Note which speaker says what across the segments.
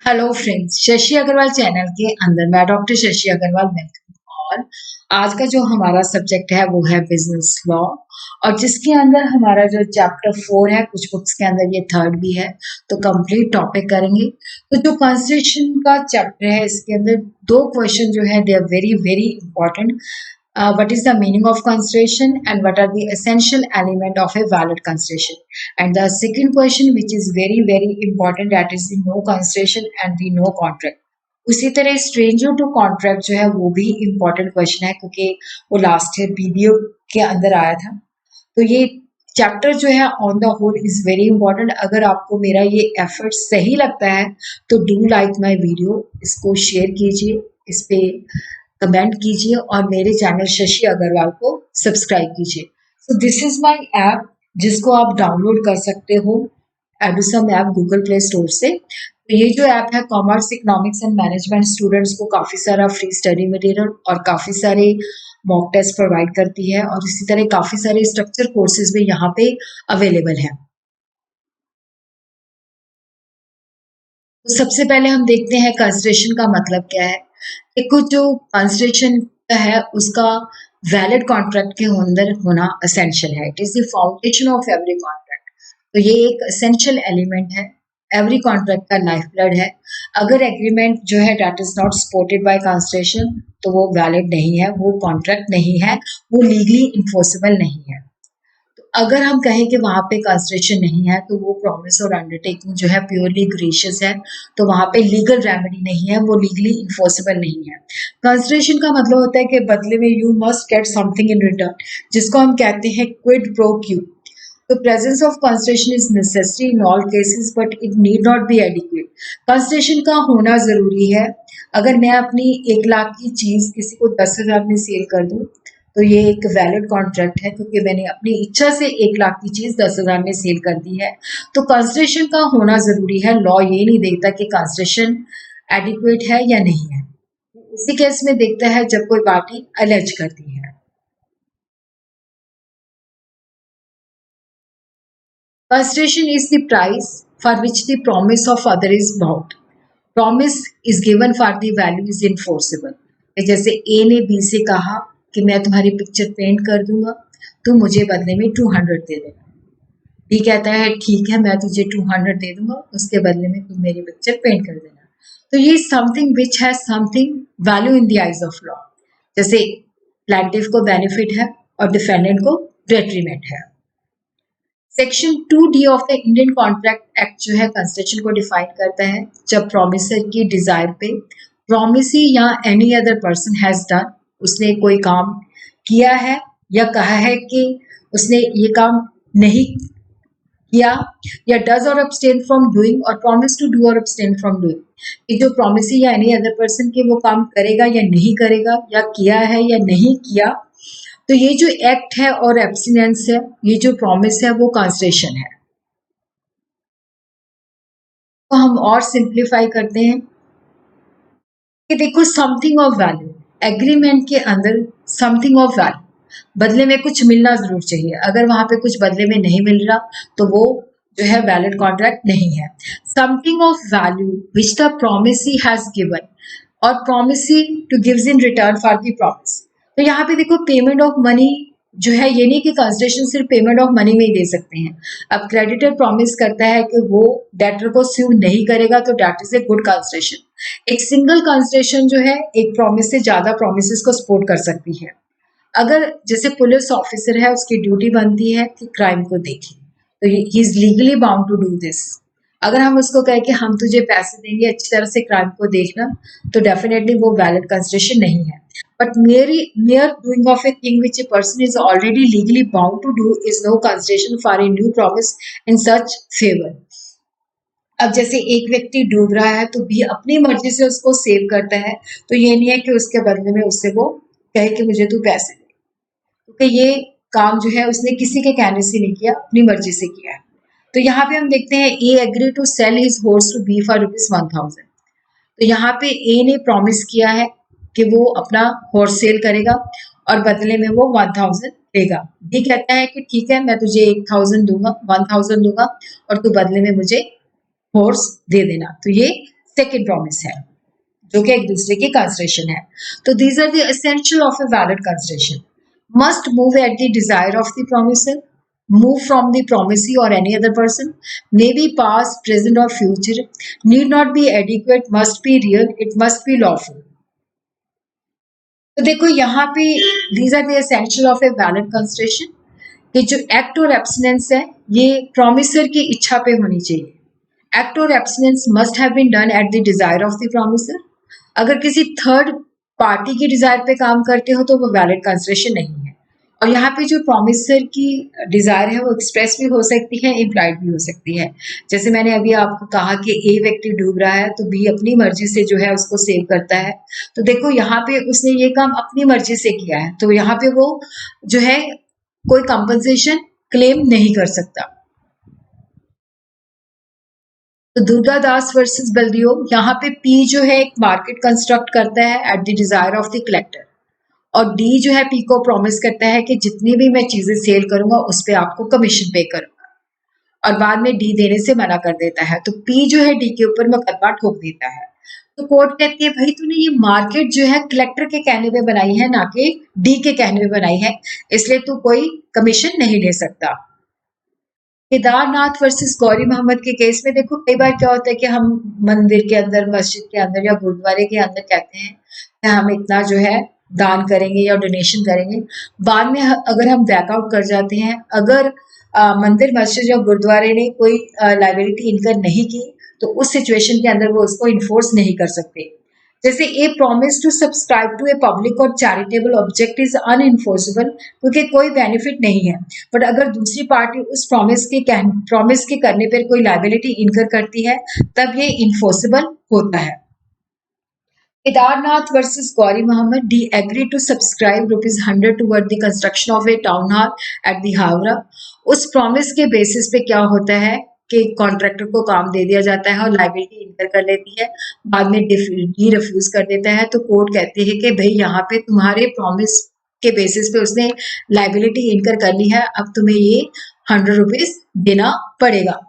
Speaker 1: Hello friends, Shashi Agarwal channel के अंदर मैं डॉक्टर शशि अग्रवाल वेलकम। और आज का जो हमारा सब्जेक्ट है वो है बिजनेस लॉ। और जिसके अंदर हमारा जो चैप्टर 4 है, कुछ बुक्स के अंदर ये थर्ड भी है, तो कंप्लीट टॉपिक करेंगे। तो जो कॉन्स्टिट्यूशन का चैप्टर है इसके अंदर दो क्वेश्चन जो है they are very very important. What is the meaning of constitution and what are the essential element of a valid constitution? And the second question, which is very very important, that is the no constitution and the no contract. उसी तरह stranger to contract जो है वो भी important question है, क्योंकि वो last year पीबीओ के अंदर आया था। तो ये चैप्टर जो है on the whole is very important. अगर आपको मेरा ये एफर्ट सही लगता है तो डू लाइक माय वीडियो, इसको शेयर कीजिए, इस पे कमेंट कीजिए और मेरे चैनल शशि अग्रवाल को सब्सक्राइब कीजिए। So this is my app जिसको आप डाउनलोड कर सकते हो एडुसम ऐप गूगल प्ले स्टोर से। तो ये जो ऐप है commerce economics and management students को काफ़ी सारा फ्री स्टडी मटेरियल और काफ़ी सारे मॉक टेस्ट प्रोवाइड करती है, और इसी तरह काफ़ी सारे स्ट्रक्चर कोर्सेज भी यहाँ पे अवेलेबल हैं। तो सबसे पहले हम देखते हैं कंसिडरेशन का मतलब क्या है। देखो, जो कंसिडरेशन का है उसका वैलिड कॉन्ट्रैक्ट के अंदर होना असेंशियल है। It is the foundation of every contract. तो ये एक असेंशियल एलिमेंट है, एवरी कॉन्ट्रैक्ट का लाइफ ब्लड है। अगर एग्रीमेंट जो है date is not supported by consideration तो वो वैलिड नहीं है, वो कॉन्ट्रैक्ट नहीं है, वो लीगली इन्फोर्सेबल नहीं है। अगर हम कहें कि वहाँ पे कंसिडरेशन नहीं है तो वो प्रॉमिस और अंडरटेकिंग जो है प्योरली ग्रेशियस है, तो वहाँ पे लीगल रेमेडी नहीं है, वो लीगली इन्फोर्सेबल नहीं है। कंसिडरेशन का मतलब होता है कि बदले में you must get something in return, जिसको हम कहते हैं quid pro Q. The presence of consideration is necessary in all cases, but it need not be adequate. Consideration का होना जरूरी है। अगर मैं अपनी 1 लाख की चीज किसी को 10,000 में सेल कर दूं तो ये एक वैलिड कॉन्ट्रैक्ट है, क्योंकि मैंने अपनी इच्छा से 1 लाख की चीज 10,000 में सेल कर दी है। तो कंसिडरेशन का होना जरूरी है। लॉ ये नहीं देखता कि कंसिडरेशन एडिक्वेट है या नहीं है, इसी केस में देखता है जब कोई पार्टी अलेज करती है। Consideration is the price for which the promise of other is bought. Promise is given for the value is enforceable. जैसे ए ने बी से कहा कि मैं तुम्हारी पिक्चर पेंट कर दूंगा, तुम मुझे बदले में 200 दे देना। बी कहता है ठीक है, मैं तुझे 200 दे दूंगा, उसके बदले में तुम मेरी पिक्चर पेंट कर देना। तो ये something which has something value in the eyes of law. जैसे प्लेंटिफ को बेनिफिट है और डिफेंडेंट को डेट्रीमेंट है। Section 2D of the Indian contract act जो है कंस्ट्रक्शन को डिफाइन करता है। जब प्रोमिसर की डिजायर पे प्रोमिसी या any other person has done, उसने कोई काम किया है या कहा है कि उसने ये काम नहीं किया, या डज और अब्सटेन फ्रॉम डूइंग और प्रॉमिस टू डू और अब्सटेन फ्रॉम डूइंग, कि जो प्रोमिसी या एनी अदर पर्सन के वो काम करेगा या नहीं करेगा, या किया है या नहीं किया, तो ये जो एक्ट है और एब्सटिनेंस है, ये जो प्रॉमिस है वो कंसिडरेशन है। तो हम और सिंप्लीफाई करते हैं कि देखो, समथिंग ऑफ वैल्यू, एग्रीमेंट के अंदर समथिंग ऑफ वैल्यू, बदले में कुछ मिलना जरूर चाहिए। अगर वहां पे कुछ बदले में नहीं मिल रहा तो वो जो है वैलिड कॉन्ट्रैक्ट नहीं है। Something of value which the promisee has given और promisee to gives in return for the promise. तो यहाँ पे देखो, पेमेंट ऑफ मनी जो है, ये नहीं कि कंसिडरेशन सिर्फ पेमेंट ऑफ मनी में ही दे सकते हैं। अब क्रेडिटर प्रॉमिस करता है कि वो डेटर को स्यू नहीं करेगा, तो that is a good consideration. एक सिंगल कंसिडरेशन जो है एक प्रॉमिस से ज्यादा प्रोमिस को सपोर्ट कर सकती है। अगर जैसे पुलिस ऑफिसर है, उसकी ड्यूटी बनती है कि क्राइम को देखे, तो he is legally bound to do this. अगर हम उसको कहें कि हम तुझे पैसे देंगे अच्छी तरह से क्राइम को देखना, तो डेफिनेटली वो वैलिड कंसिडरेशन नहीं है। But mere doing of a thing which a person is already legally bound to do is no consideration for a new promise in such favor. अब जैसे एक व्यक्ति डूब रहा है तो भी अपनी मर्जी से उसको सेव करता है, तो ये नहीं है कि उसके बदले में उससे वो कहे कि मुझे तू पैसे दे, क्योंकि ये काम जो है उसने किसी के कहने से नहीं किया, अपनी मर्जी से किया है। तो यहाँ पे हम देखते हैं A agree to sell his horse to be for ₹1000। तो यहाँ पे ए ने प्रॉमिस किया है कि वो अपना हॉर्स सेल करेगा और बदले में वो 1000 देगा। बी कहता है कि ठीक है, मैं तुझे 1000 दूंगा, 1000 दूंगा और तू बदले में मुझे हॉर्स दे देना। तो ये सेकेंड प्रॉमिस है, जो कि एक दूसरे की कंसिडरेशन है। तो these are the essential of a valid consideration. Must move at the desire of the promisor, move from the promisee or any other person, may be past, present or future, need not be adequate, must be real, it must be lawful। तो देखो यहाँ पे these are the essential of a valid consideration कि जो act और abstinence है ये promisor की इच्छा पे होनी चाहिए। एक्ट और abstinence must have been done at the desire of the promisor. अगर किसी थर्ड पार्टी की डिजायर पे काम करते हो तो वो वैलिड कंसिडरेशन नहीं है। और यहाँ पे जो प्रोमिसर की डिजायर है वो एक्सप्रेस भी हो सकती है, इम्प्लाइड भी हो सकती है। जैसे मैंने अभी आपको कहा कि ए व्यक्ति डूब रहा है तो बी अपनी मर्जी से जो है उसको सेव करता है। तो देखो यहाँ पे उसने ये काम अपनी मर्जी से किया है, तो यहाँ पे वो जो है कोई कंपनसेशन क्लेम नहीं कर सकता। तो दुर्गा दास वर्सेस बलदेव, यहाँ पे पी जो है एक मार्केट कंस्ट्रक्ट करता है eight the desire of the collector, और डी जो है पी को प्रॉमिस करता है कि जितनी भी मैं चीजें सेल करूंगा उस पे आपको कमीशन पे करूंगा, और बाद में डी देने से मना कर देता है। तो पी जो है डी के ऊपर मुकदमा ठोक देता है। तो कोर्ट कहती है भाई तूने ये मार्केट जो है कलेक्टर के कहने पे बनाई है, ना कि डी के कहने पे बनाई है, इसलिए तू कोई कमीशन नहीं ले सकता। केदारनाथ वर्सेस गौरी मोहम्मद के केस में देखो कई बार क्या होता है कि हम मंदिर के अंदर, मस्जिद के अंदर या गुरुद्वारे के अंदर कहते हैं कि हम इतना जो है दान करेंगे या डोनेशन करेंगे, बाद में अगर हम बैकआउट कर जाते हैं, अगर मंदिर, मस्जिद या गुरुद्वारे ने कोई लाइबिलिटी इनकर नहीं की तो उस सिचुएशन के अंदर वो उसको इन्फोर्स नहीं कर सकते। जैसे a promise to subscribe to a public और चैरिटेबल ऑब्जेक्ट इज अनइन्फोर्सेबल, क्योंकि कोई बेनिफिट नहीं है। बट अगर दूसरी पार्टी उस प्रॉमिस के करने पर कोई लाइबिलिटी इनकर करती है तब ये इन्फोर्सेबल होता है। Kedarnath versus Gauri Mohammad, D agree to subscribe ₹100 toward the construction of a town hall at the Howrah. उस प्रॉमिस के बेसिस पे क्या होता है कि कॉन्ट्रैक्टर को काम दे दिया जाता है और लाइबिलिटी इनकर कर लेती है, बाद में डी रिफ्यूज कर देता है। तो कोर्ट कहती है कि भाई यहाँ पे तुम्हारे प्रॉमिस के बेसिस पे उसने लाइबिलिटी इनकर कर ली है, अब तुम्हें ये ₹100 देना पड़ेगा।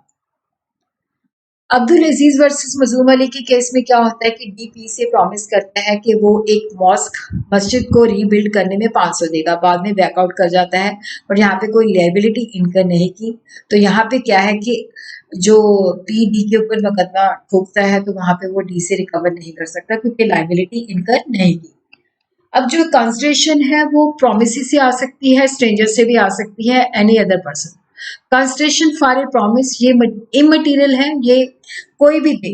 Speaker 1: अब्दुल अजीज वर्सेस मजलूम अली के केस में क्या होता है कि डीपी से प्रॉमिस करता है कि वो एक मॉस्क, मस्जिद को रीबिल्ड करने में 500 देगा, बाद में बैकआउट कर जाता है और यहाँ पे कोई लायबिलिटी इनकर नहीं की। तो यहाँ पे क्या है कि जो पी डी के ऊपर मुकदमा ठोकता है तो वहां पे वो डी से रिकवर नहीं कर सकता क्योंकि लायबिलिटी इनकर नहीं की। अब जो कंसिडरेशन है वो प्रोमिस से आ सकती है, स्ट्रेंजर से भी आ सकती है, any other person. Consideration for a promise ये इमटेरियल है, ये कोई भी दे,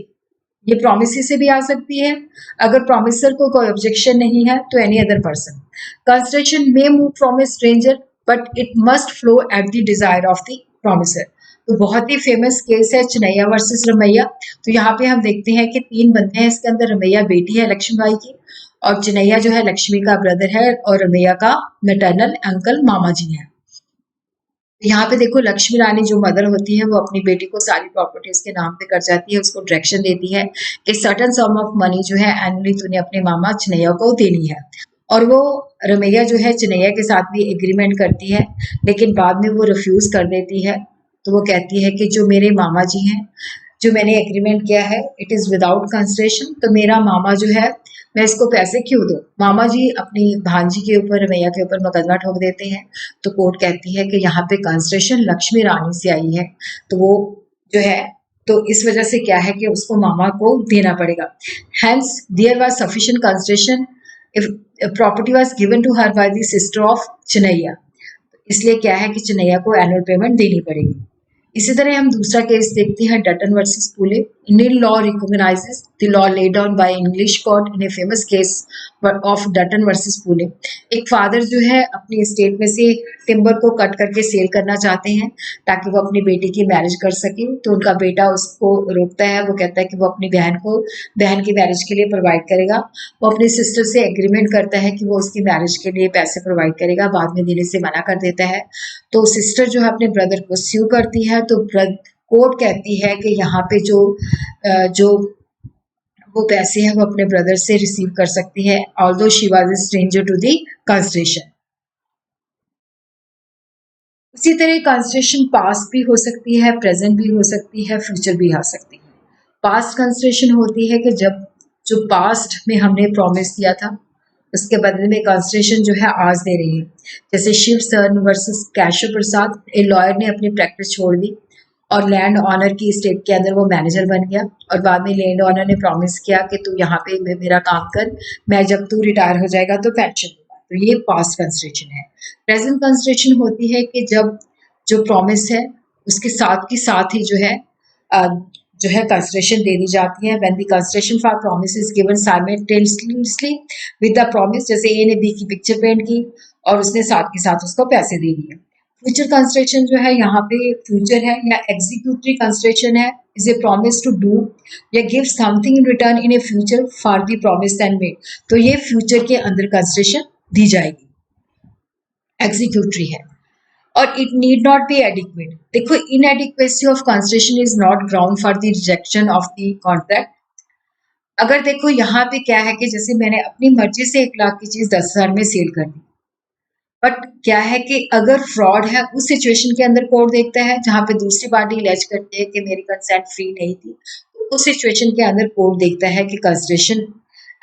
Speaker 1: ये प्रॉमिस से भी आ सकती है। अगर प्रॉमिसर को कोई ऑब्जेक्शन नहीं है तो any other person. Consideration may move from A stranger but it must flow eight the desire of the promiser. तो बहुत ही फेमस केस है चिनैया वर्सेस रमैया। तो यहाँ पे हम देखते हैं कि 3 बंदे हैं, इसके अंदर रमैया बेटी है लक्ष्मीबाई की, और चिनैया जो है लक्ष्मी का ब्रदर है और रमैया का मैटरनल अंकल मामा जी हैं। यहाँ पे देखो लक्ष्मी रानी जो मदर होती है वो अपनी बेटी को सारी प्रॉपर्टीज के नाम पे कर जाती है, उसको डायरेक्शन देती है कि सर्टन सम ऑफ मनी जो है एनुअली तूने अपने मामा चिनैया को देनी है। और वो रमैया जो है चिनैया के साथ भी एग्रीमेंट करती है, लेकिन बाद में वो रिफ्यूज कर देती है। तो वो कहती है कि जो मेरे मामा जी हैं, जो मैंने एग्रीमेंट किया है इट इज विदाउट कंसिडरेशन, तो मेरा मामा जो है मैं इसको पैसे क्यों दूं। मामा जी अपनी भांजी के ऊपर, रमैया के ऊपर मुकदमा ठोक देते हैं। तो कोर्ट कहती है कि यहाँ पे कंसिडरेशन लक्ष्मी रानी से आई है, तो वो जो है तो इस वजह से क्या है कि उसको मामा को देना पड़ेगा। Hence there was sufficient consideration if property was given to her by the sister of Chinnaya, इसलिए क्या है कि चिनैया को एनुअल पेमेंट देनी पड़ेगी। इसी तरह हम दूसरा केस देखते हैं Dutton versus Poole. Indian law recognizes the law laid down by English court in a famous case of Dutton versus Poole. एक फादर जो है अपनी एस्टेट में से टिम्बर को कट करके सेल करना चाहते हैं ताकि वो अपनी बेटी की मैरिज कर सके, तो उनका बेटा उसको रोकता है। वो कहता है कि वो अपनी बहन की मैरिज के लिए प्रोवाइड करेगा। वो अपनी सिस्टर से एग्रीमेंट करता है कि वो उसकी मैरिज के लिए पैसे प्रोवाइड करेगा, बाद में देने से मना कर देता है। तो सिस्टर जो है अपने ब्रदर को स्यू करती है। तो कोर्ट कहती है कि यहाँ पे जो वो पैसे हैं वो अपने ब्रदर से रिसीव कर सकती है, although she was a stranger to the consideration. उसी तरह कंसिडरेशन पास्ट भी हो सकती है, प्रेजेंट भी हो सकती है, फ्यूचर भी आ सकती है। पास्ट कंसिडरेशन होती है कि जब जो पास्ट में हमने प्रॉमिस किया था उसके बदले में कंसिडरेशन जो है आज दे रही है। जैसे Shiv Saran versus Keshav Prasad, a lawyer ने अपनी प्रैक्टिस छोड़ दी और लैंड ऑनर की स्टेट के अंदर वो मैनेजर बन गया और बाद में लैंड ऑनर ने प्रॉमिस किया कि तू यहाँ पे मेरा काम कर, मैं जब तू रिटायर हो जाएगा तो पेंशन दूंगा। तो ये पास्ट कंसिडरेशन है। प्रेजेंट कंसिडरेशन होती है कि जब जो प्रॉमिस है उसके साथ ही अ, जो है कंसिडरेशन दे दी जाती है। When the consideration for promise is given simultaneously with the promise, जैसे ए ने बी की पिक्चर पेंट की और उसने साथ के साथ उसको पैसे दे दिए। फ्यूचर कंसिडरेशन जो है यहाँ पे फ्यूचर है या एग्जीक्यूटरी कंसिडरेशन है, is a promise to do या give something in return in a future for the promise and made. तो ये फ्यूचर के अंदर कंसिडरेशन दी जाएगी, एग्जीक्यूटरी है। और it need not be adequate. देखो, inadequacy of consideration is not ground for the rejection of the contract. अगर देखो यहाँ पे क्या है कि जैसे मैंने अपनी मर्जी से 1 लाख की चीज 10,000 में सेल कर दी, बट क्या है कि अगर फ्रॉड है उस सिचुएशन के अंदर कोर्ट देखता है जहां पे दूसरी पार्टी लेज करती है कि मेरी कंसेंट फ्री नहीं थी, तो उस सिचुएशन के अंदर कोर्ट देखता है कि कंसिडरेशन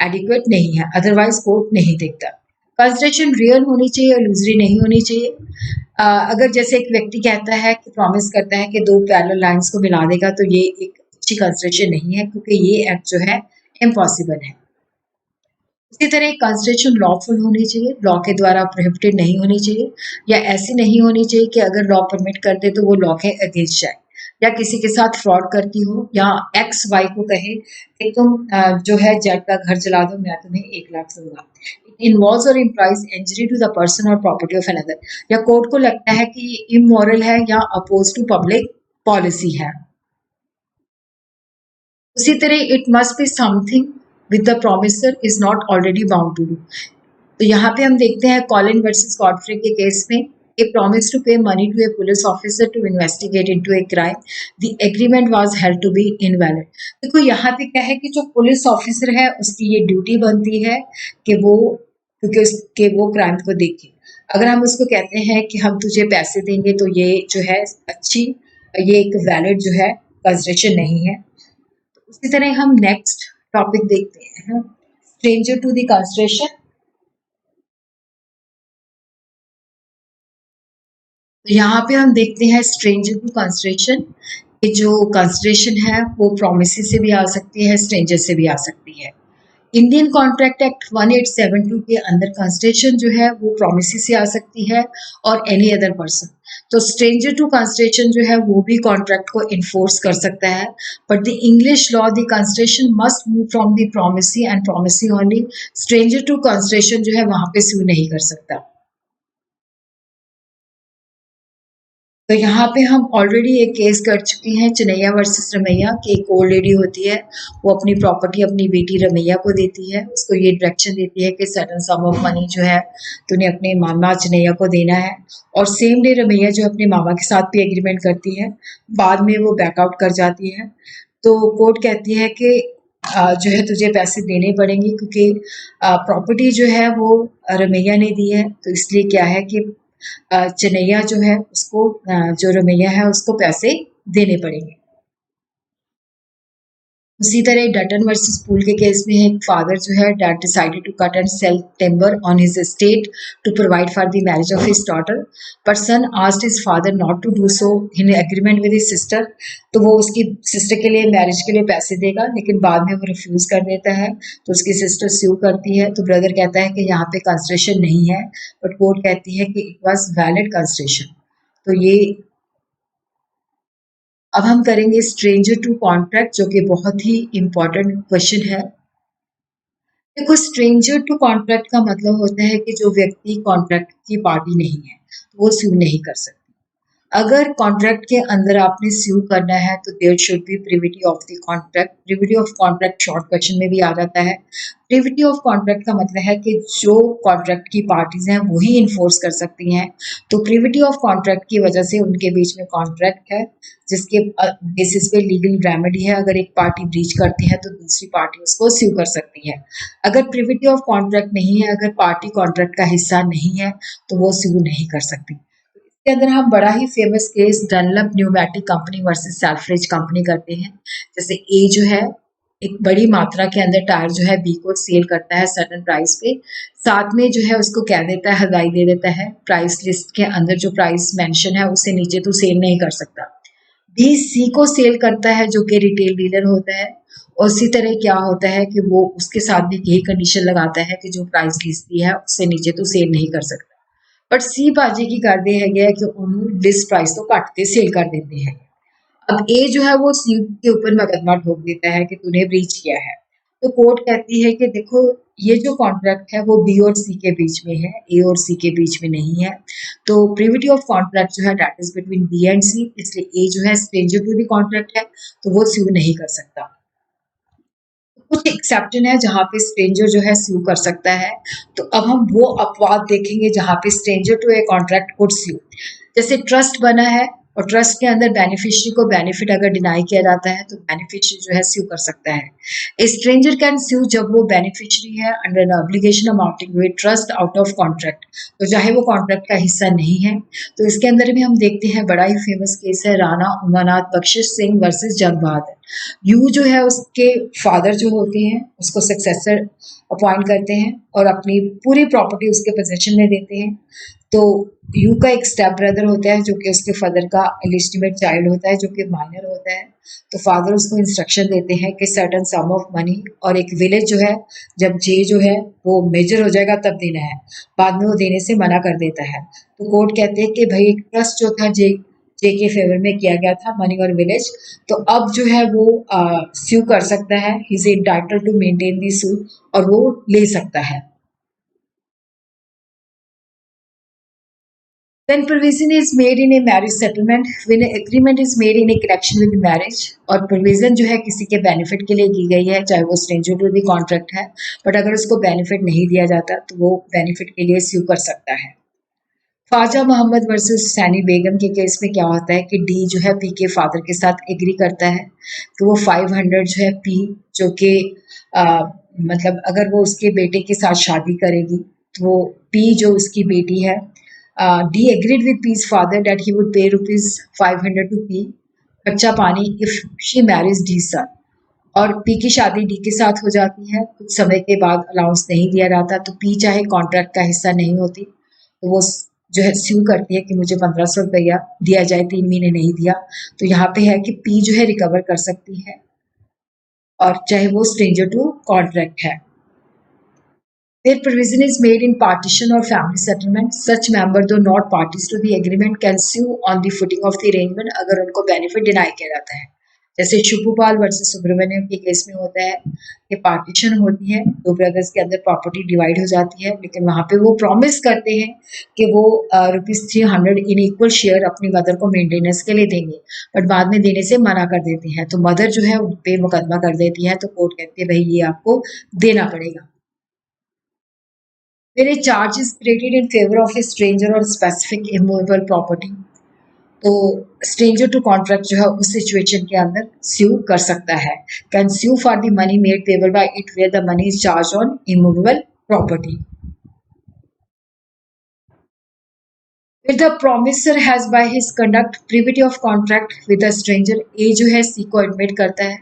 Speaker 1: एडिक्वेट नहीं है, अदरवाइज कोर्ट नहीं देखता। कंसिडरेशन रियल होनी चाहिए, इल्यूजरी नहीं होनी चाहिए। अगर जैसे एक व्यक्ति कहता है कि प्रॉमिस करता है कि 2 पैरेलल लाइंस को मिला देगा, तो ये एक अच्छी कंसिडरेशन नहीं है क्योंकि ये एक्ट जो है इम्पॉसिबल है। इसी तरह कंसिडरेशन लॉफुल होनी चाहिए, लॉ के द्वारा प्रोहिबिटेड नहीं होनी चाहिए, या ऐसी नहीं होनी चाहिए कि अगर लॉ परमिट कर दे तो वो लॉ के अगेंस्ट जाए, या किसी के साथ फ्रॉड करती हो या एक्स वाई को कहे कि तुम जो है जेड का घर जला दो, मैं तुम्हें 1 लाख दूंगा। इन्वॉल्व्स और implies injury to the person और प्रॉपर्टी ऑफ अनदर, या कोर्ट को लगता है कि ये इमोरल है या अपोज टू पब्लिक पॉलिसी है। उसी तरह it must be something with the promisor is not already bound to do. तो यहाँ पे हम देखते हैं कॉलिन वर्सेस गॉडफ्रे के केस में, a promise to pay money to a police officer to investigate into a crime, the agreement was held to be invalid. देखो यहाँ पे क्या है कि जो पुलिस ऑफिसर है उसकी ये ड्यूटी बनती है कि वो, क्योंकि उसके वो क्राइम को देखे। अगर हम उसको कहते हैं कि हम तुझे पैसे देंगे तो ये जो है ये एक वैलिड जो है कंसिडरेशन नहीं है। उसी तरह हम नेक्स्ट टॉपिक देखते हैं, स्ट्रेंजर टू द कंसिडरेशन। तो यहाँ पे हम देखते हैं स्ट्रेंजर टू कंसिडरेशन, कि जो कंसिडरेशन है वो प्रोमिस से भी आ सकती है, स्ट्रेंजर से भी आ सकती है। इंडियन कॉन्ट्रैक्ट एक्ट 1872 के अंदर कंसिडरेशन जो है वो प्रोमिस से आ सकती है और एनी अदर पर्सन। तो स्ट्रेंजर टू कंसिडरेशन जो है वो भी कॉन्ट्रैक्ट को इन्फोर्स कर सकता है, but the English law the consideration must move from the promisee and promisee only. Stranger to consideration जो है वहां पे सू नहीं कर सकता। तो यहाँ पे हम ऑलरेडी एक केस कर चुके हैं, चनैया वर्सेस रमैया, कि एक ओल्ड लेडी होती है, वो अपनी प्रॉपर्टी अपनी बेटी रमैया को देती है, उसको ये डायरेक्शन देती है कि सर्टन सम ऑफ मनी जो है तूने अपने मामा चनैया को देना है, और सेम डे रमैया जो अपने मामा के साथ भी एग्रीमेंट करती है, बाद में वो बैकआउट कर जाती है। तो कोर्ट कहती है कि जो है तुझे पैसे देने पड़ेंगे क्योंकि प्रॉपर्टी जो है वो रमैया ने दी है, तो इसलिए क्या है कि चनैया जो है उसको जो रमैया है उसको पैसे देने पड़ेंगे। उसी तरह डटन वर्सेस पूल के केस में एक फादर जो है had decided to cut and sell timber on his estate to provide for the marriage of his daughter, but son asked his father not to do so in agreement with his sister. तो वो उसकी sister के लिए marriage के लिए पैसे देगा, लेकिन बाद में वो रिफ्यूज कर देता है, तो उसकी सिस्टर स्यू करती है। तो ब्रदर कहता है कि यहाँ पे कंसिडरेशन नहीं है, बट कोर्ट कहती है कि इट वॉज वैलिड कंसिडरेशन। तो ये अब हम करेंगे स्ट्रेंजर टू कॉन्ट्रैक्ट, जो कि बहुत ही इंपॉर्टेंट क्वेश्चन है। देखो, स्ट्रेंजर टू कॉन्ट्रैक्ट का मतलब होता है कि जो व्यक्ति कॉन्ट्रैक्ट की पार्टी नहीं है तो वो स्यू नहीं कर सकता। अगर कॉन्ट्रैक्ट के अंदर आपने स्यू करना है तो there should be privity of the contract. Privity of contract short question में भी आ जाता है। प्रिविटी ऑफ कॉन्ट्रैक्ट का मतलब है कि जो कॉन्ट्रैक्ट की पार्टीज हैं वही इन्फोर्स कर सकती हैं। तो प्रिविटी ऑफ कॉन्ट्रैक्ट की वजह से उनके बीच में कॉन्ट्रैक्ट है, जिसके बेसिस पे लीगल रेमेडी है। अगर एक पार्टी ब्रीच करती है तो दूसरी पार्टी उसको स्यू कर सकती है। अगर प्रिविटी ऑफ कॉन्ट्रैक्ट नहीं है, अगर पार्टी कॉन्ट्रैक्ट का हिस्सा नहीं है, तो वो स्यू नहीं कर सकती। के अंदर हम बड़ा ही famous case Dunlop pneumatic company versus Selfridge company करते हैं। जैसे ए जो है एक बड़ी मात्रा के अंदर टायर जो है बी को सेल करता है सर्टेन प्राइस पे, साथ में जो है उसको कह देता है, हदाई दे देता है प्राइस लिस्ट के अंदर जो प्राइस मेंशन है उससे नीचे तो सेल नहीं कर सकता। बी सी को सेल करता है जो कि रिटेल डीलर होता है, और इसी तरह क्या होता है कि वो उसके साथ भी यही कंडीशन लगाता है कि जो प्राइस लिस्ट दी है उससे नीचे तो सेल नहीं कर सकता। बट सी बाजी की कर दिया गया है कि उन्होंने लिस्ट प्राइस तो काट के सेल कर देते हैं। अब ए जो है वो सी के ऊपर मुकदमा ठोक देता है कि तूने ब्रीच किया है। तो कोर्ट कहती है कि देखो ये जो कॉन्ट्रैक्ट है वो बी और सी के बीच में है, ए और सी के बीच में नहीं है। तो प्रिविटी ऑफ कॉन्ट्रैक्ट जो है that is between B and C, इसलिए ए जो है स्ट्रेंजर टू द कॉन्ट्रैक्ट है तो वो स्यू नहीं कर सकता। कुछ एक्सेप्शन है जहाँ पे स्ट्रेंजर जो है स्यू कर सकता है। तो अब हम वो अपवाद देखेंगे जहाँ पे stranger to a contract could sue. जैसे ट्रस्ट बना है और ट्रस्ट के अंदर बेनिफिशियरी को बेनिफिट अगर डिनाई किया जाता है तो बेनिफिशियरी जो है स्यू कर सकता है। ए स्ट्रेंजर कैन स्यू जब वो बेनिफिशियरी है under an obligation amounting to a trust out of contract, तो चाहे वो कॉन्ट्रैक्ट का हिस्सा नहीं है। तो इसके अंदर भी हम देखते हैं बड़ा ही फेमस केस है राणा उमानाथ बख्शिश सिंह वर्सेस जंग बहादुर। यू जो है उसके फादर जो होते हैं उसको सक्सेसर अपॉइंट करते हैं और अपनी पूरी प्रॉपर्टी उसके पोजीशन में देते हैं। तो यू का एक स्टेप ब्रदर होता है जो कि उसके फादर का इलिजिटिमेट चाइल्ड होता है जो कि माइनर होता है। तो फादर उसको इंस्ट्रक्शन देते हैं कि सर्टन सम ऑफ मनी और एक विलेज जो है जब जे जो है वो मेजर हो जाएगा तब देना है, बाद में वो देने से मना कर देता है। तो कोर्ट कहते हैं कि भाई ट्रस्ट जो था जे के फेवर में किया गया था मनी और विलेज, तो अब जो है वो स्यू कर सकता है, he is entitled to maintain the suit और वो ले सकता है। When provision is made in a marriage settlement, when an agreement is made in a connection with marriage, और provision जो है किसी के benefit के लिए की गई है चाहे वो stranger to the contract है, but अगर उसको benefit नहीं दिया जाता तो वो benefit के लिए sue कर सकता है। ख्वाजा मोहम्मद वर्सेस सैनी बेगम के केस में क्या होता है कि डी जो है पी के फादर के साथ एग्री करता है कि वो 500 जो है पी जो कि मतलब अगर वो उसके बेटे के साथ शादी करेगी तो वो पी जो उसकी बेटी है, D agreed with P's father that he would pay ₹500 to P कच्चा पानी if she marriage D son, और पी की शादी डी के साथ हो जाती है। कुछ समय के बाद अलाउंस नहीं दिया जाता तो पी चाहे कॉन्ट्रैक्ट का हिस्सा नहीं होती तो वो जो है स्यू करती है कि मुझे 1500 रुपया दिया जाए, 3 महीने नहीं दिया। तो यहाँ पे है कि पी जो है रिकवर कर सकती है और चाहे वो स्ट्रेंजर टू कॉन्ट्रैक्ट है। Where provision is made in partition or family settlement, such member though not parties to the agreement can sue on the footing of the arrangement अगर उनको बेनिफिट डिनाई किया जाता है। जैसे शुभपाल वर्सेस सुब्रमण्यम के case में होता है कि पार्टीशन होती है, दो ब्रदर्स के अंदर प्रॉपर्टी डिवाइड हो जाती है, लेकिन वहां पे वो प्रॉमिस करते हैं कि वो ₹300 इन इक्वल शेयर अपनी मदर को मेंटेनेंस के लिए देंगे, बट बाद में देने से मना कर देते हैं। तो मदर जो है उन पे मुकदमा कर देती है, तो कोर्ट कहती है भाई ये आपको देना पड़ेगा। When a charge is created in favor of a stranger or specific immovable property, तो स्ट्रेंजर टू कॉन्ट्रैक्ट जो है उस सिचुएशन के अंदर स्यू कर सकता है। Can sue for the money made payable by it where the money is charge on immovable property. If the promisor has by his conduct privity of contract with a stranger, ए जो है सी को admit करता है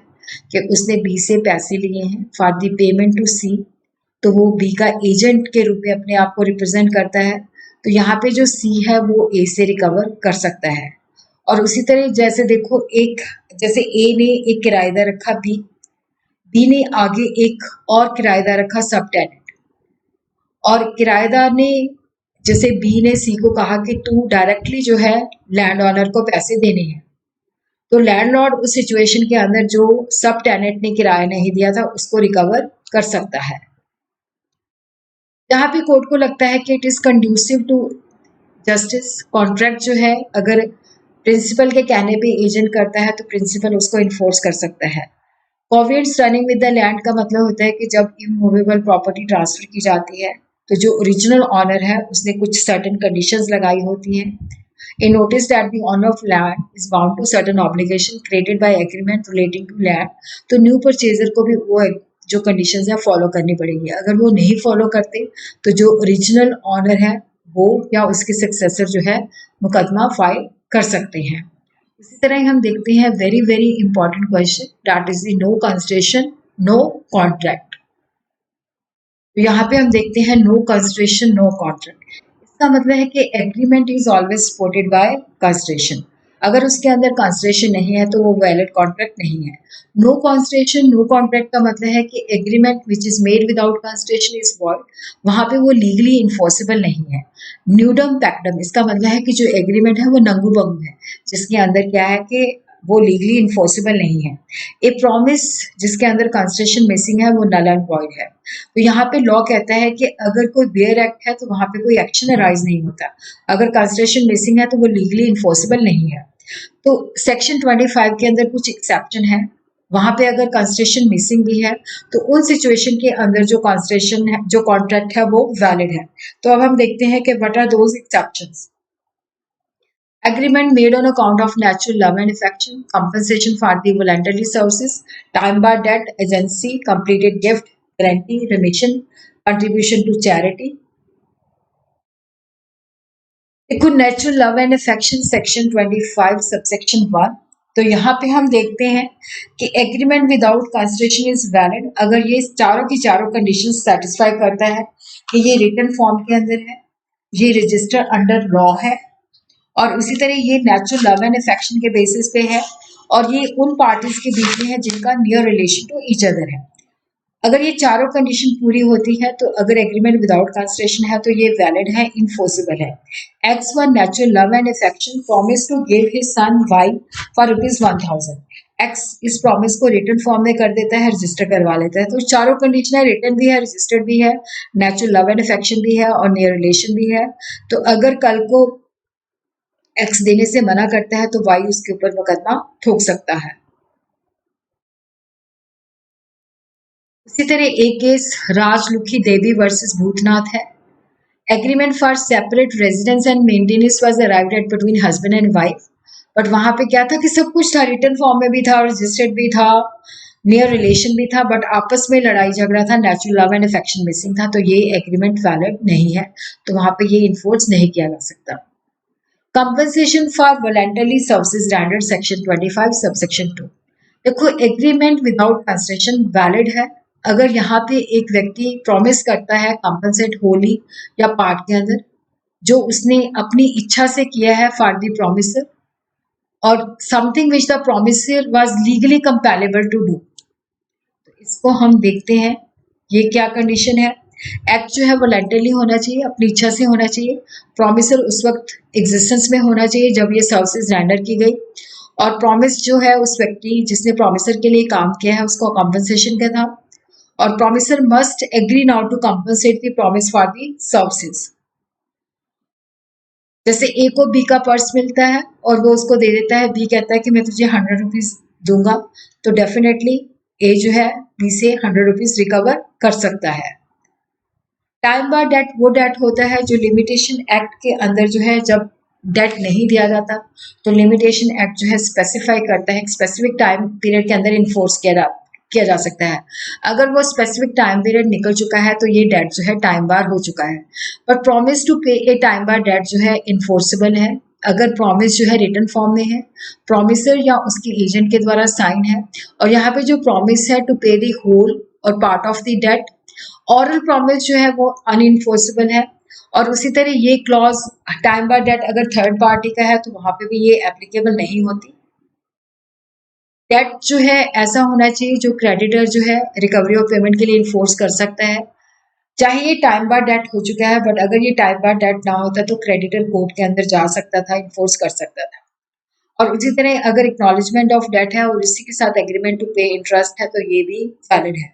Speaker 1: कि उसने B से पैसे लिए हैं फॉर द पेमेंट टू सी, तो वो बी का एजेंट के रूप में अपने आप को रिप्रेजेंट करता है। तो यहाँ पे जो सी है वो ए से रिकवर कर सकता है। और उसी तरह जैसे देखो एक जैसे ए ने एक किराएदार रखा बी ने आगे एक और किराएदार रखा सब टेनेंट, और किराएदार ने जैसे बी ने सी को कहा कि तू डायरेक्टली जो है लैंड ऑनर को पैसे देने हैं, तो लैंडलॉर्ड उस सिचुएशन के अंदर जो सब टेनेंट ने किराया नहीं दिया था उसको रिकवर कर सकता है। जहाँ पे कोर्ट को लगता है कि it is conducive to justice, contract जो है अगर प्रिंसिपल के कहने पे एजेंट करता है तो प्रिंसिपल उसको इन्फोर्स कर सकता है। कोवेंट्स रनिंग विद द लैंड का मतलब होता है कि जब इमूवेबल प्रॉपर्टी ट्रांसफर की जाती है तो जो ओरिजिनल ऑनर है उसने कुछ सर्टेन कंडीशंस लगाई होती हैं। A notice that the owner of land is bound to certain obligation created by agreement relating to land, तो न्यू परचेजर को भी वो जो कंडीशंस है फॉलो करनी पड़ेगी। अगर वो नहीं फॉलो करते तो जो ओरिजिनल ऑनर है वो या उसके सक्सेसर जो है मुकदमा फाइल कर सकते हैं। इसी तरह हम देखते हैं very very important question, that is the no consideration no contract. तो यहाँ पे हम देखते हैं नो कंसिडरेशन नो कॉन्ट्रैक्ट। इसका मतलब है कि agreement is always supported by consideration. अगर उसके अंदर कंसिडरेशन नहीं है तो वो वैलिड कॉन्ट्रैक्ट नहीं है। नो कंसिडरेशन नो कॉन्ट्रैक्ट का मतलब है कि agreement which is made without consideration is void, वहां पे वो लीगली इन्फोर्सेबल नहीं है। न्यूडम पैक्टम, इसका मतलब है कि जो एग्रीमेंट है वो नंगू बंगू है, जिसके अंदर क्या है कि वो लीगली इन्फोर्सेबल नहीं है। ए प्रॉमिस जिसके अंदर कंसिडरेशन मिसिंग है वो नल एंड वॉइड है। तो यहाँ पे लॉ कहता है कि अगर कोई बेयर एक्ट है तो वहां पे कोई एक्शन अराइज नहीं होता। अगर कंसिडरेशन मिसिंग है तो वो लीगली इन्फोर्सेबल नहीं है। तो सेक्शन 25 के अंदर कुछ एक्सेप्शन है, वहां पे अगर कंसिडरेशन मिसिंग भी है तो उन सिचुएशन के अंदर जो कंसिडरेशन है, जो कॉन्ट्रैक्ट है वो वैलिड है। तो अब हम देखते हैं कि what are those exceptions. Agreement made on account of natural love and affection, compensation for the voluntary services, time bar debt, agency, completed gift, guarantee, remission, contribution to charity. देखो natural love and affection section 25 subsection 1। तो यहाँ पे हम देखते हैं कि agreement without consideration is valid अगर ये चारों की चारों कंडीशन सेटिस्फाई करता है कि ये रिटन फॉर्म के अंदर है, ये रजिस्टर अंडर लॉ है, और उसी तरह ये नेचुरल लव एंड अफेक्शन के बेसिस पे है, और ये उन पार्टीज के बीच में है जिनका near relation to each other है। अगर ये चारों कंडीशन पूरी होती है तो अगर एग्रीमेंट विदाउट कंसिडरेशन है तो ये वैलिड है, इनफोर्सिबल है। X one natural love and affection promise to give his son Y for ₹1000। X इस प्रॉमिस को रिटन फॉर्म में कर देता है, रजिस्टर करवा लेता है। तो चारों कंडीशन है, रिटन भी है, रजिस्टर्ड भी है, नेचुरल लव एंड अफेक्शन भी है और नियर रिलेशन भी है। तो अगर कल को एक्स देने से मना करता है तो वाई उसके ऊपर मुकदमा ठोक सकता है। इसी तरह एक केस राजलुखी देवी वर्सेस भूतनाथ है। Agreement for separate residence and maintenance was arrived at between husband and wife, but वहां पे क्या था कि सब कुछ था, रिटन फॉर्म में भी था, रजिस्टर्ड भी था, नियर रिलेशन भी था, बट आपस में लड़ाई झगड़ा था, natural love and affection missing था, तो ये एग्रीमेंट वैलिड नहीं है, तो वहां पे ये इन्फोर्स नहीं किया जा सकता। Compensation for voluntary services rendered section 25 subsection 2। देखो एग्रीमेंट विदाउट कंसिडरेशन वैलिड है अगर यहाँ पे एक व्यक्ति प्रॉमिस करता है कंपनसेट होली या पार्ट के अंदर जो उसने अपनी इच्छा से किया है फॉर द प्रॉमिसर, और something which the promisor was legally compellable to do. इसको हम देखते हैं ये क्या कंडीशन है। एक्ट जो है वो वॉलंटरली होना चाहिए, अपनी इच्छा से होना चाहिए, प्रॉमिसर उस वक्त एग्जिस्टेंस में होना चाहिए जब ये सर्विसेज रेंडर की गई, और प्रॉमिस जो है उस व्यक्ति जिसने प्रॉमिसर के लिए काम किया है उसको कॉम्पनसेशन का था, और promisor must agree now to compensate the promise for the services. जैसे ए को बी का पर्स मिलता है और वो उसको दे देता है, बी कहता है कि मैं तुझे 100 रुपीज दूंगा, तो डेफिनेटली ए जो है बी से 100 रुपीज रिकवर कर सकता है। टाइम बार डेट वो डेट होता है जो लिमिटेशन एक्ट के अंदर जो है जब डेट नहीं दिया जाता तो लिमिटेशन एक्ट जो है स्पेसिफाई करता है स्पेसिफिक टाइम पीरियड के अंदर इन्फोर्स किया जा सकता है। अगर वो स्पेसिफिक टाइम पीरियड निकल चुका है तो ये डेट जो है टाइम बार हो चुका है, बट प्रॉमिस टू पे ए टाइम बार डेट जो है इन्फोर्सेबल है अगर प्रॉमिस जो है रिटन फॉर्म में है, प्रॉमिसर या उसके एजेंट के द्वारा साइन है, और यहाँ पे जो प्रॉमिस है टू पे द होल और part of the debt, oral promise जो है वो अनइन्फोर्सेबल है। और उसी तरह ये क्लॉज टाइम बाय डेट अगर थर्ड पार्टी का है तो वहां पे भी ये एप्लीकेबल नहीं होती। डेट जो है ऐसा होना चाहिए जो क्रेडिटर जो है रिकवरी ऑफ पेमेंट के लिए इन्फोर्स कर सकता है, चाहे ये टाइम बाय डेट हो चुका है, बट अगर ये टाइम बाय डेट ना होता तो क्रेडिटर कोर्ट के अंदर जा सकता था, इन्फोर्स कर सकता था। और उसी तरह अगर एक्नॉलेजमेंट ऑफ डेट है और इसी के साथ एग्रीमेंट टू पे इंटरेस्ट है तो ये भी वैलिड है।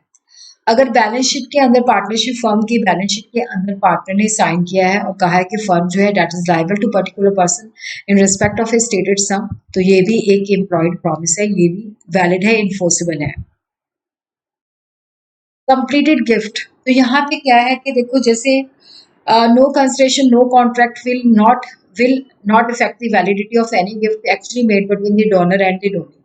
Speaker 1: अगर बैलेंस शीट के अंदर पार्टनरशिप फर्म की बैलेंस शीट के अंदर पार्टनर ने साइन किया है और कहा है कि फर्म जो है date is liable to particular person in respect of a stated sum, तो ये भी एक एम्प्लॉयड प्रॉमिस है, ये भी वैलिड है, इन्फोर्सेबल है। कंप्लीटेड गिफ्ट, तो यहाँ पे क्या है कि देखो जैसे no consideration no contract will not affect the validity of any gift actually made between the donor and the donor.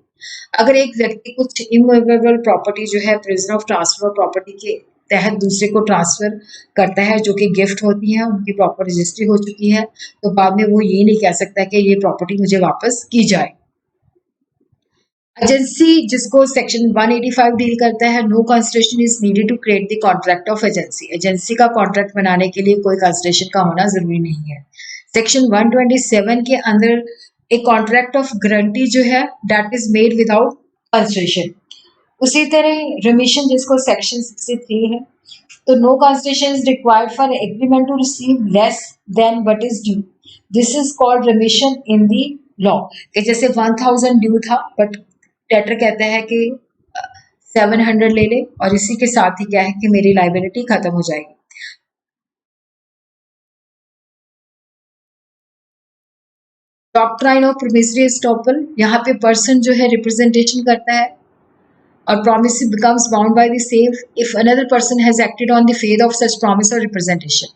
Speaker 1: अगर एक व्यक्ति कुछ इमूवेबल प्रॉपर्टी जो है प्रिजन ऑफ ट्रांसफर प्रॉपर्टी के तहत दूसरे को ट्रांसफर करता है, जो कि गिफ्ट होती है, उनकी प्रॉपर रजिस्ट्री हो चुकी है, तो बाद में वो ये नहीं कह सकता कि ये प्रॉपर्टी मुझे वापस की जाए। एजेंसी जिसको सेक्शन 185 डील करता है, no consideration is needed to create the contract of agency. Agency का कॉन्ट्रैक्ट बनाने के लिए कोई कंसिडरेशन का होना जरूरी नहीं है। सेक्शन 127 के अंदर एक कॉन्ट्रैक्ट ऑफ गारंटी जो है that is made without consideration. उसी तरह रिमिशन जिसको सेक्शन 63 है, तो no consideration is required for agreement to receive less than what is due. This is called remission in the law. कि जैसे 1000 ड्यू था बट डेटर कहता है कि 700 ले ले, और इसी के साथ ही क्या है कि मेरी लाइबिलिटी खत्म हो जाएगी। डॉक्ट्राइन ऑफ प्रोमिसरी एस्टॉपल, यहाँ पे पर्सन जो है रिप्रेजेंटेशन करता है और promise becomes bound by the same if another person has acted on the faith of such promise or representation.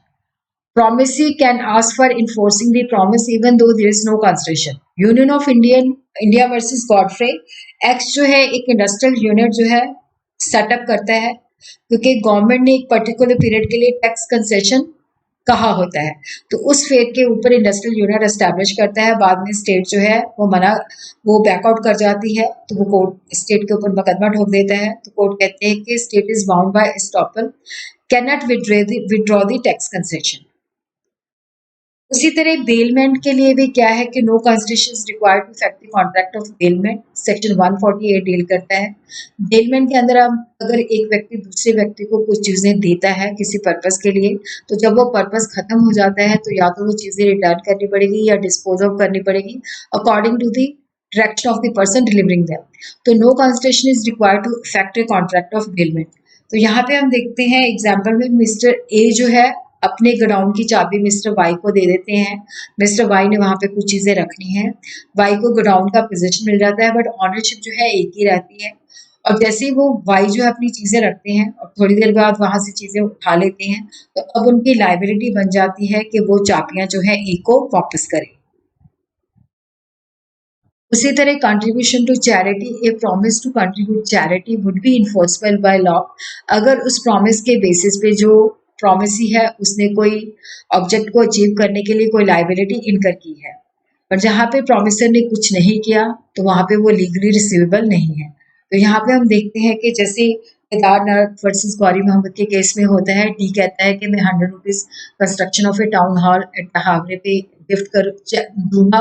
Speaker 1: Promisee can ask for enforcing the promise even though there is no consideration. Union of India versus Godfrey act जो है एक industrial unit जो है setup करता है, क्योंकि government ने एक पर्टिकुलर पीरियड के लिए टैक्स कंसेशन कहा होता है, तो उस फेट के ऊपर इंडस्ट्रियल यूनिट एस्टैब्लिश करता है। बाद में स्टेट जो है वो बैकआउट कर जाती है, तो वो कोर्ट स्टेट के ऊपर मुकदमा ठोक देता है। तो कोर्ट कहते हैं कि state is bound by estoppel, can not withdraw the tax concession. उसी तरह बेलमेंट के लिए भी क्या है कि no consideration is required to effect the contract of bailment. Section 148 deal करता है। बेलमेंट के अंदर अगर एक व्यक्ति दूसरे व्यक्ति को कुछ चीजें देता है किसी पर्पस के लिए, तो जब वो पर्पस खत्म हो जाता है तो या तो वो चीजें रिटर्न करनी पड़ेगी या डिस्पोज ऑफ करनी पड़ेगी according to the direction of the person delivering them. तो no consideration is required to effect a contract of bailment. तो यहाँ पे हम देखते हैं एग्जाम्पल में मिस्टर ए जो है अपने गोडाउन की चाबी मिस्टर वाई को दे देते हैं। मिस्टर वाई ने वहां पे कुछ चीजें रखनी है, वाई को गोडाउन का पोजीशन मिल जाता है, बट ऑनरशिप जो है एक ही रहती है। और जैसे ही वो वाई जो है अपनी चीजें रखते हैं और थोड़ी देर बाद वहां से चीजें उठा लेते हैं, तो अब उनकी लाइबिलिटी बन जाती है कि वो चाबियां जो है ए को वापस करें। उसी तरह contribution to charity, a promise to contribute charity would be enforceable by law अगर उस प्रॉमिस के बेसिस पे जो प्रॉमिसी है उसने कोई ऑब्जेक्ट को अचीव करने के लिए कोई लाइबिलिटी इनकर की है। पर जहाँ पे प्रॉमिसर ने कुछ नहीं किया तो वहां पे वो लीगली रिसीवेबल नहीं है। तो यहाँ पे हम देखते हैं कि जैसे केदारनाथ वर्सेस गौरी मोहम्मद के केस में होता है, डी कहता है कि मैं 100 rupees construction of a town hall at हावड़े पे गिफ्ट कर दूंगा,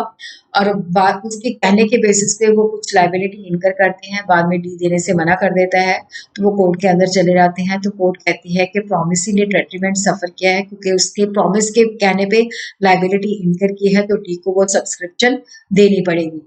Speaker 1: और बाद उसके कहने के बेसिस पे वो कुछ लाइबिलिटी इनकर करते हैं, बाद में डी देने से मना कर देता है, तो वो कोर्ट के अंदर चले जाते हैं। तो कोर्ट कहती है कि प्रॉमिसी ने ट्रीटमेंट सफर किया है क्योंकि उसके प्रॉमिस के कहने पे लाइबिलिटी इनकर की है, तो डी को वो सब्सक्रिप्शन देनी पड़ेगी।